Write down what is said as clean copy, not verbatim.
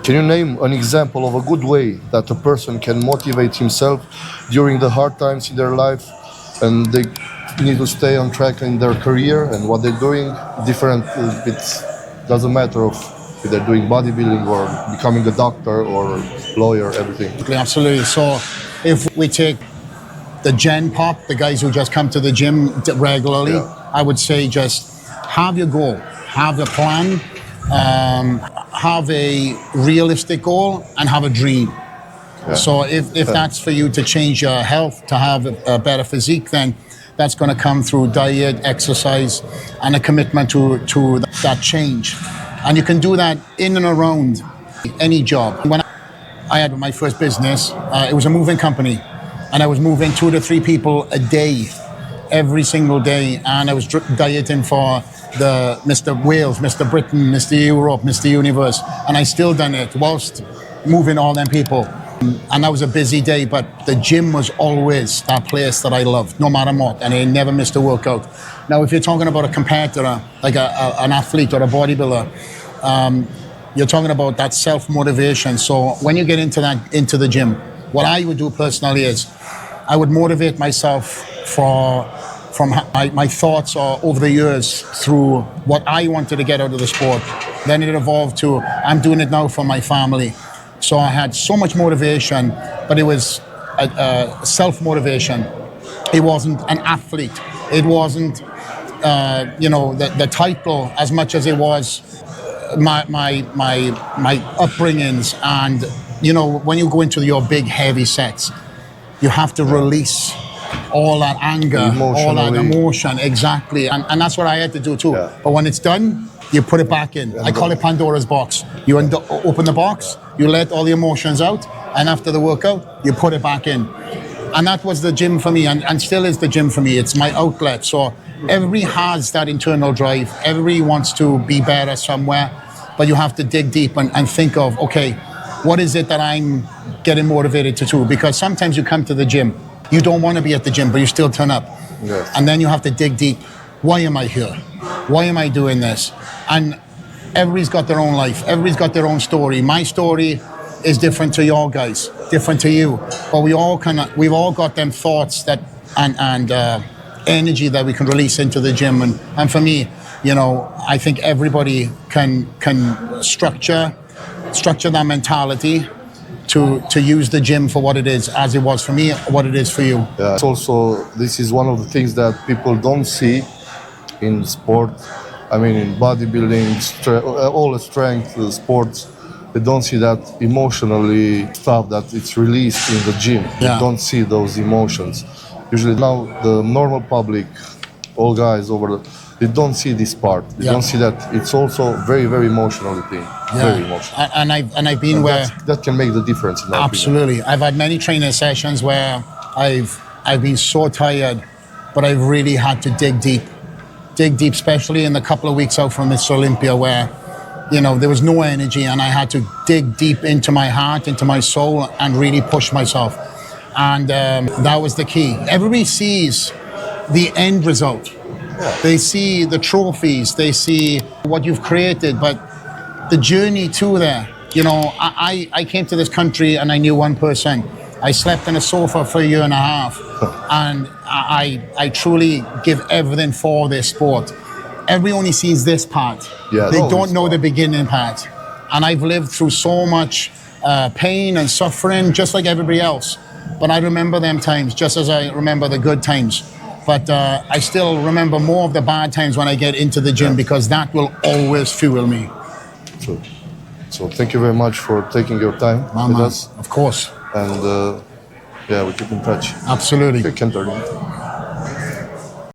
Can you name an example of a good way that a person can motivate himself during the hard times in their life and they need to stay on track in their career and what they're doing? Different, it doesn't matter if they're doing bodybuilding or becoming a doctor or lawyer, everything. Absolutely. So if we take the Gen Pop, the guys who just come to the gym regularly, I would say just have your goal, have a plan, have a realistic goal, and have a dream. So if that's for you to change your health, to have a better physique, then that's going to come through diet, exercise, and a commitment to that change. And you can do that in and around any job. When I had my first business, it was a moving company, and I was moving 2 to 3 people a day, every single day, and I was dieting for the Mr. Wales, Mr. Britain, Mr. Europe, Mr. Universe, and I still done it whilst moving all them people. And that was a busy day, but the gym was always that place that I loved, no matter what, and I never missed a workout. Now, if you're talking about a competitor, like an athlete or a bodybuilder, you're talking about that self-motivation. So when you get into the gym, what I would do personally is I would motivate myself from my thoughts over the years through what I wanted to get out of the sport. Then it evolved to I'm doing it now for my family. So I had so much motivation, but it was self-motivation. It wasn't an athlete. It wasn't, the title as much as it was my upbringings. And, when you go into your big, heavy sets, you have to release all that anger, all that emotion, exactly. And that's what I had to do too. Yeah. But when it's done, you put it back in. I call it Pandora's box. You open the box, you let all the emotions out, and after the workout, you put it back in. And that was the gym for me, and still is the gym for me. It's my outlet. So everybody has that internal drive. Everybody wants to be better somewhere, but you have to dig deep and think of, okay, what is it that I'm getting motivated to do? Because sometimes you come to the gym, you don't want to be at the gym, but you still turn up. Yes. And then you have to dig deep. Why am I here? Why am I doing this? And everybody's got their own life. Everybody's got their own story. My story is different to your guys, different to you. But we've all got them thoughts that and energy that we can release into the gym. And for me, I think everybody can structure that mentality to use the gym for what it is, as it was for me, what it is for you. Yeah. It's also, this is one of the things that people don't see in sport. I mean, in bodybuilding, all the strength sports, they don't see that emotionally stuff that it's released in the gym. Yeah. They don't see those emotions. Usually now the normal public, all guys they don't see this part. They don't see that it's also very, very emotional thing. Yeah. Very emotional. And I've been where that can make the difference. In absolutely. Opinion. I've had many training sessions where I've been so tired, but I've really had to dig deep, especially in the couple of weeks out from Miss Olympia where, there was no energy and I had to dig deep into my heart, into my soul and really push myself. And that was the key. Everybody sees the end result. Yeah. They see the trophies, they see what you've created, but the journey to there, I came to this country and I knew one person. I slept on a sofa for a year and a half and I truly give everything for this sport. Everybody only sees this part. Yeah, they don't know the beginning part. And I've lived through so much pain and suffering just like everybody else. But I remember them times just as I remember the good times. But I still remember more of the bad times when I get into the gym because that will always fuel me. True. So thank you very much for taking your time with us. Of course. And we keep in touch. Absolutely. Okay, Kenton.